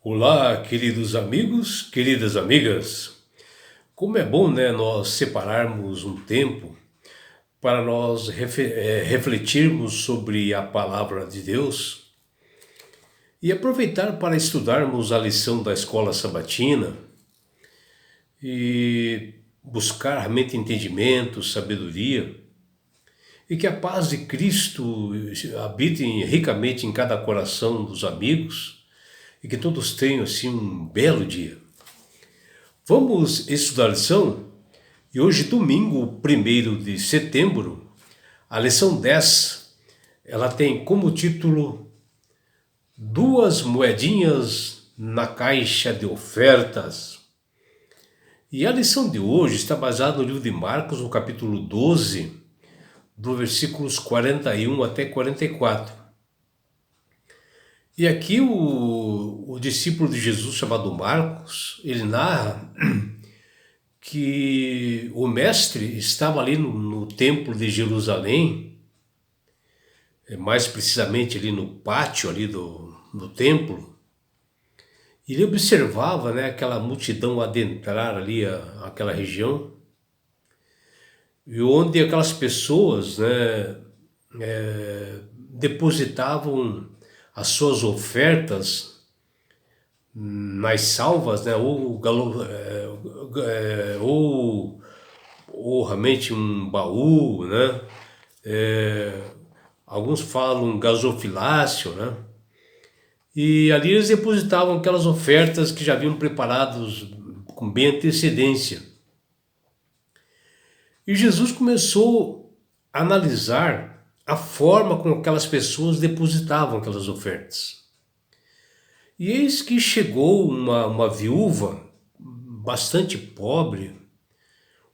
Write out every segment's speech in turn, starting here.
Olá, queridos amigos, queridas amigas. Como é bom, né, nós separarmos um tempo para nós refletirmos sobre a palavra de Deus e aproveitar para estudarmos a lição da escola sabatina e buscar realmente entendimento, sabedoria e que a paz de Cristo habite ricamente em cada coração dos amigos e que todos tenham assim um belo dia. Vamos estudar a lição? E hoje, domingo, 1º de setembro, a lição 10, ela tem como título Duas moedinhas na caixa de ofertas. E a lição de hoje está baseada no livro de Marcos, no capítulo 12, do versículos 41 até 44. E aqui o discípulo de Jesus chamado Marcos, ele narra que o mestre estava ali no templo de Jerusalém, mais precisamente ali no pátio ali do templo, e ele observava, né, aquela multidão adentrar ali aquela região, e onde aquelas pessoas, né, depositavam as suas ofertas nas salvas, né, ou realmente um baú, né? Alguns falam gasofilácio, né? E ali eles depositavam aquelas ofertas que já haviam preparados com bem antecedência. E Jesus começou a analisar a forma como aquelas pessoas depositavam aquelas ofertas. E eis que chegou uma viúva bastante pobre,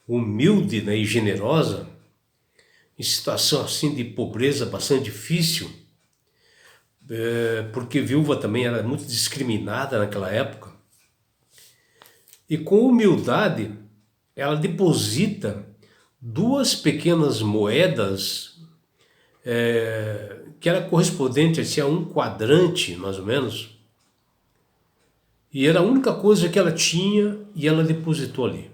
humilde, né, e generosa, em situação assim de pobreza bastante difícil, porque viúva também era muito discriminada naquela época. E com humildade, ela deposita duas pequenas moedas, que era correspondente assim, a um quadrante, mais ou menos, e era a única coisa que ela tinha e ela depositou ali.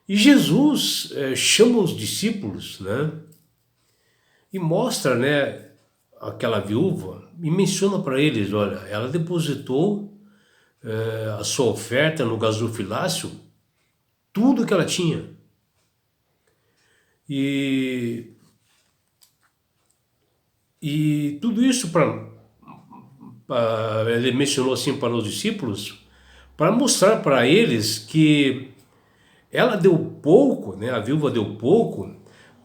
E Jesus chama os discípulos, né, e mostra, né, aquela viúva e menciona para eles, olha, ela depositou a sua oferta no gasofilácio, tudo que ela tinha. E tudo isso ele mencionou assim para os discípulos, para mostrar para eles que ela deu pouco, né? A viúva deu pouco,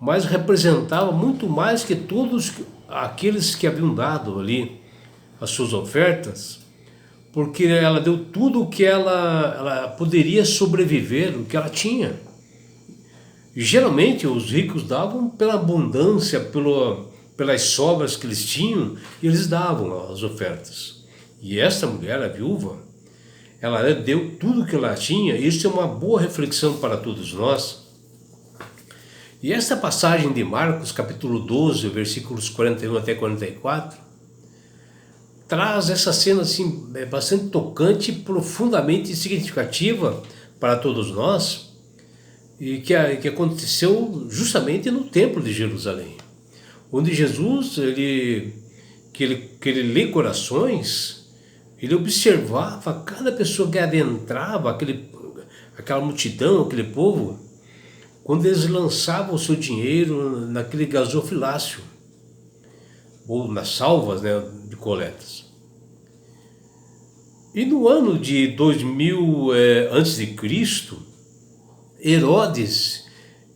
mas representava muito mais que todos aqueles que haviam dado ali as suas ofertas, porque ela deu tudo o que ela poderia sobreviver, o que ela tinha. E geralmente os ricos davam pela abundância, pelas sobras que eles tinham, e eles davam as ofertas. E essa mulher, a viúva, ela deu tudo que ela tinha, e isso é uma boa reflexão para todos nós. E esta passagem de Marcos, capítulo 12, versículos 41 até 44, traz essa cena assim, bastante tocante e profundamente significativa para todos nós, e que aconteceu justamente no templo de Jerusalém, onde Jesus, que ele lê corações, ele observava cada pessoa que adentrava, aquela multidão, aquele povo, quando eles lançavam o seu dinheiro naquele gasofilácio, ou nas salvas, né, de coletas. E no ano de 2000 antes de Cristo, Herodes,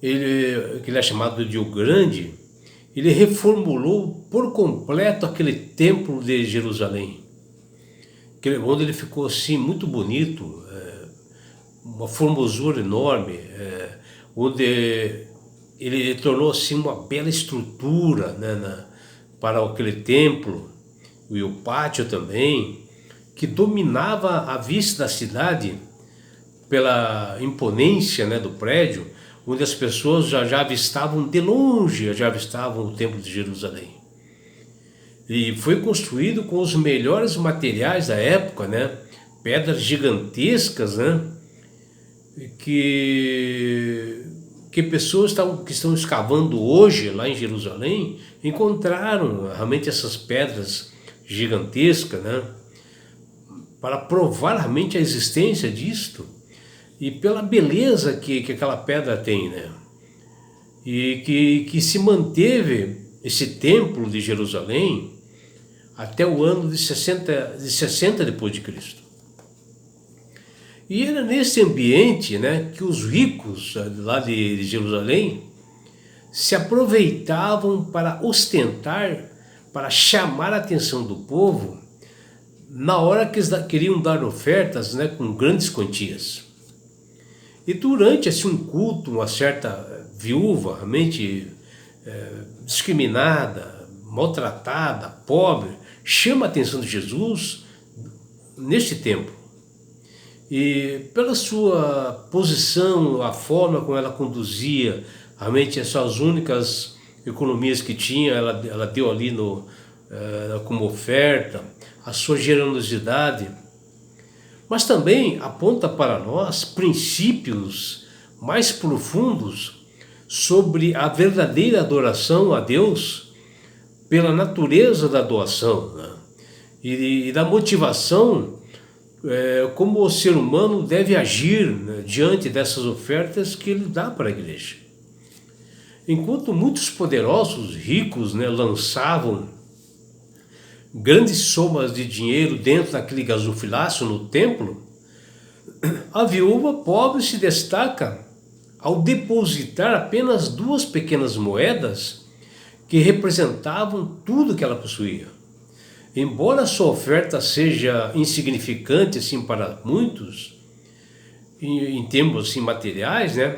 que ele é chamado de o Grande, ele reformulou por completo aquele templo de Jerusalém, onde ele ficou assim muito bonito, uma formosura enorme, onde ele tornou assim uma bela estrutura, né, para aquele templo, e o pátio também, que dominava a vista da cidade pela imponência, né, do prédio, onde as pessoas já avistavam de longe, já avistavam o templo de Jerusalém. E foi construído com os melhores materiais da época, né? Pedras gigantescas, né? Que pessoas que estão escavando hoje lá em Jerusalém encontraram realmente essas pedras gigantescas, né? Para provar realmente a existência disto e pela beleza que aquela pedra tem, né? E que se manteve esse templo de Jerusalém até o ano de 60 depois de Cristo. E era nesse ambiente, né, que os ricos lá de Jerusalém se aproveitavam para ostentar, para chamar a atenção do povo na hora que eles queriam dar ofertas, né, com grandes quantias. E durante assim, um culto, uma certa viúva, realmente discriminada, maltratada, pobre, chama a atenção de Jesus neste tempo. E pela sua posição, a forma como ela conduzia, realmente essas únicas economias que tinha, ela deu ali como oferta, a sua generosidade, mas também aponta para nós princípios mais profundos sobre a verdadeira adoração a Deus pela natureza da doação, né? E da motivação como o ser humano deve agir, né, diante dessas ofertas que ele dá para a igreja. Enquanto muitos poderosos, ricos, né, lançavam grandes somas de dinheiro dentro daquele gasofilácio no templo, a viúva pobre se destaca ao depositar apenas 2 pequenas moedas que representavam tudo que ela possuía. Embora sua oferta seja insignificante assim para muitos, em termos assim, materiais, né?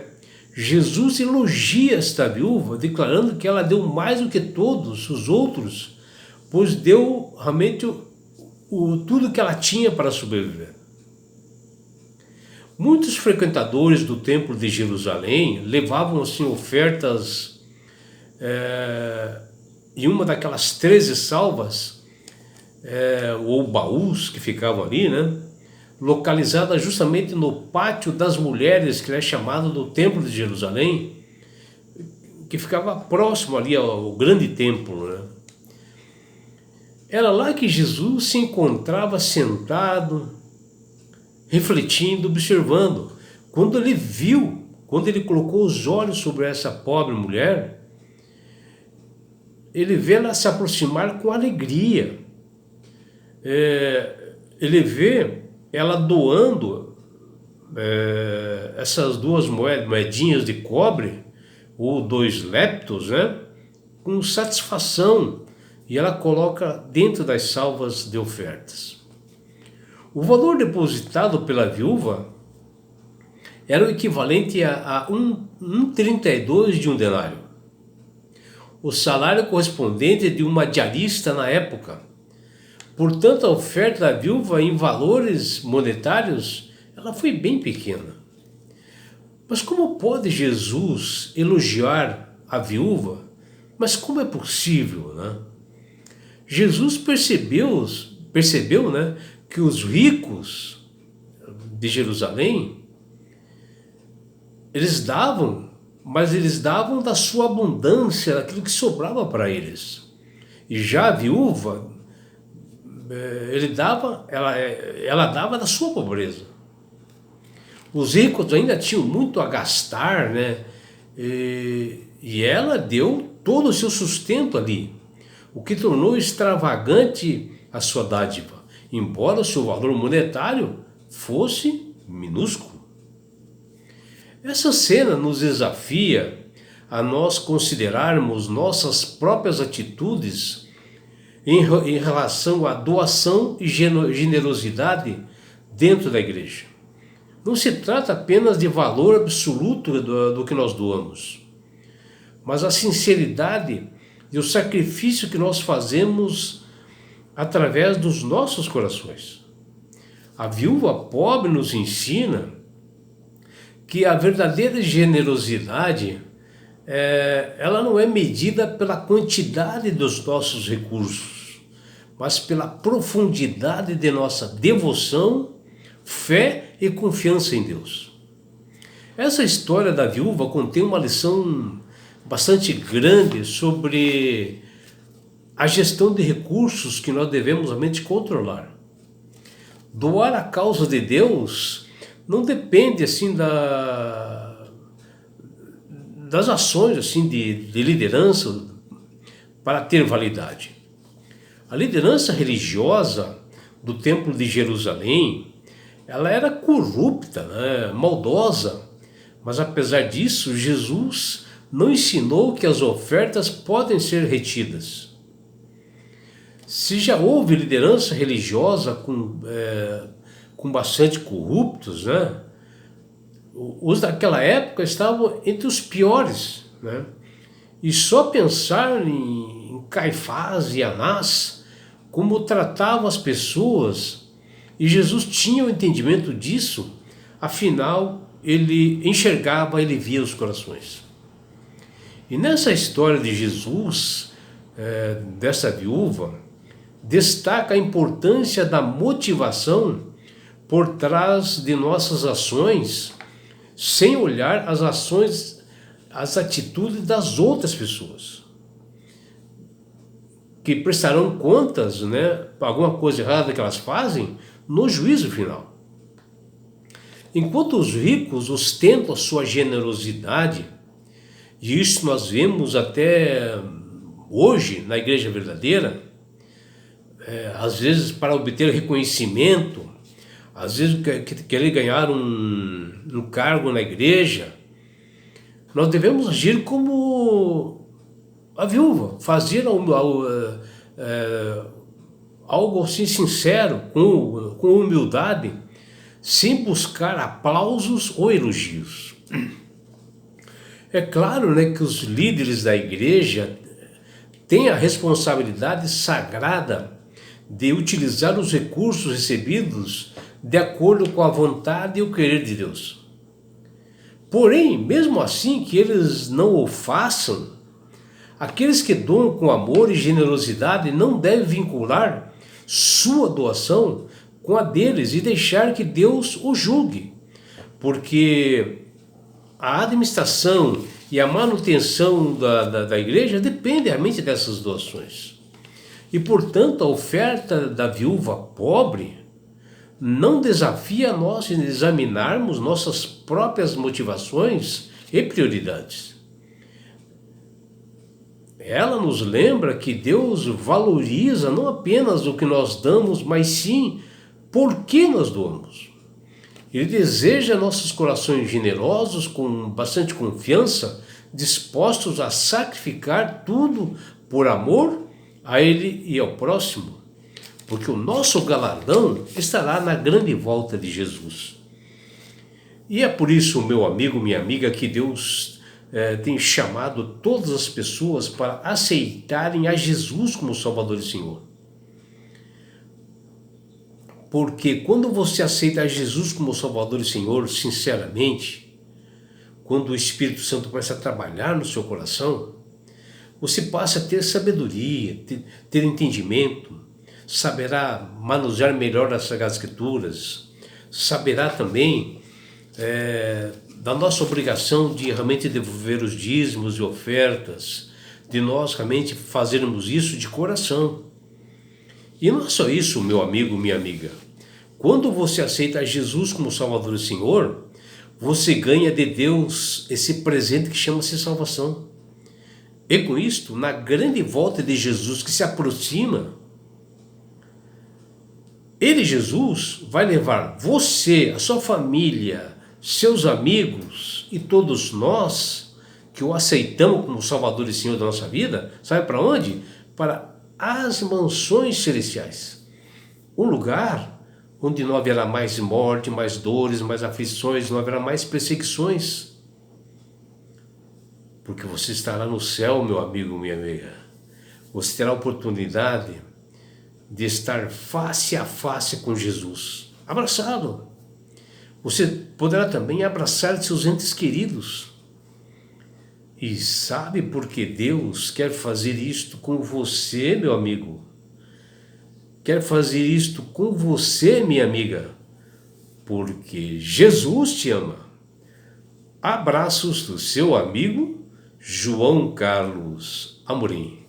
Jesus elogia esta viúva, declarando que ela deu mais do que todos os outros, pois deu realmente tudo que ela tinha para sobreviver. Muitos frequentadores do Templo de Jerusalém levavam assim ofertas em uma daquelas 13 salvas, ou baús que ficavam ali, né? Localizada justamente no pátio das mulheres, que é chamado do Templo de Jerusalém, que ficava próximo ali ao grande templo, né? Era lá que Jesus se encontrava sentado, refletindo, observando. Quando ele colocou os olhos sobre essa pobre mulher, ele vê ela se aproximar com alegria. Ele vê ela doando essas 2 moedinhas de cobre, ou 2 leptos, né, com satisfação, e ela coloca dentro das salvas de ofertas. O valor depositado pela viúva era o equivalente a 1,32 de um denário, o salário correspondente de uma diarista na época. Portanto, a oferta da viúva em valores monetários, ela foi bem pequena. Mas como pode Jesus elogiar a viúva? Mas como é possível, né? Jesus percebeu, né, que os ricos de Jerusalém, eles davam, mas eles davam da sua abundância, daquilo que sobrava para eles. E já a viúva, ela dava da sua pobreza. Os ricos ainda tinham muito a gastar, né? E ela deu todo o seu sustento ali, o que tornou extravagante a sua dádiva, embora o seu valor monetário fosse minúsculo. Essa cena nos desafia a nós considerarmos nossas próprias atitudes em relação à doação e generosidade dentro da igreja. Não se trata apenas de valor absoluto do que nós doamos, mas a sinceridade e o sacrifício que nós fazemos através dos nossos corações. A viúva pobre nos ensina que a verdadeira generosidade ela não é medida pela quantidade dos nossos recursos, mas pela profundidade de nossa devoção, fé e confiança em Deus. Essa história da viúva contém uma lição bastante grande sobre a gestão de recursos que nós devemos realmente controlar. Doar a causa de Deus não depende assim das ações assim de liderança para ter validade. A liderança religiosa do Templo de Jerusalém, ela era corrupta, né, maldosa, mas apesar disso, Jesus não ensinou que as ofertas podem ser retidas. Se já houve liderança religiosa com bastante corruptos, né? Os daquela época estavam entre os piores, né? E só pensar em Caifás e Anás, como tratavam as pessoas, e Jesus tinha o entendimento disso, afinal ele enxergava, ele via os corações. E nessa história de Jesus, dessa viúva, destaca a importância da motivação por trás de nossas ações, sem olhar as ações, as atitudes das outras pessoas, que prestarão contas, né, por alguma coisa errada que elas fazem, no juízo final. Enquanto os ricos ostentam a sua generosidade, e isso nós vemos até hoje na igreja verdadeira, às vezes para obter reconhecimento, às vezes querer ganhar um cargo na igreja, nós devemos agir como a viúva, fazer algo assim sincero, com humildade, sem buscar aplausos ou elogios. É claro, né, que os líderes da igreja têm a responsabilidade sagrada de utilizar os recursos recebidos de acordo com a vontade e o querer de Deus. Porém, mesmo assim que eles não o façam, aqueles que doam com amor e generosidade não devem vincular sua doação com a deles e deixar que Deus o julgue, porque a administração e a manutenção da igreja dependem realmente dessas doações. E, portanto, a oferta da viúva pobre não desafia a nós em examinarmos nossas próprias motivações e prioridades. Ela nos lembra que Deus valoriza não apenas o que nós damos, mas sim por que nós doamos. Ele deseja nossos corações generosos, com bastante confiança, dispostos a sacrificar tudo por amor a Ele e ao próximo, porque o nosso galardão estará na grande volta de Jesus. E é por isso, meu amigo, minha amiga, que Deus tem chamado todas as pessoas para aceitarem a Jesus como Salvador e Senhor. Porque quando você aceita a Jesus como Salvador e Senhor, sinceramente, quando o Espírito Santo começa a trabalhar no seu coração, você passa a ter sabedoria, ter entendimento, saberá manusear melhor as Sagradas Escrituras, saberá também da nossa obrigação de realmente devolver os dízimos e ofertas, de nós realmente fazermos isso de coração. E não é só isso, meu amigo, minha amiga. Quando você aceita Jesus como Salvador e Senhor, você ganha de Deus esse presente que chama-se salvação. E com isto, na grande volta de Jesus que se aproxima, Ele, Jesus, vai levar você, a sua família, seus amigos e todos nós que o aceitamos como Salvador e Senhor da nossa vida, sabe para onde? Para as mansões celestiais. Um lugar onde não haverá mais morte, mais dores, mais aflições, não haverá mais perseguições. Porque você estará no céu, meu amigo, minha amiga. Você terá a oportunidade de estar face a face com Jesus, abraçado. Você poderá também abraçar seus entes queridos. E sabe por que Deus quer fazer isto com você, meu amigo? quer fazer isto com você, minha amiga, porque Jesus te ama. Abraços do seu amigo João Carlos Amorim.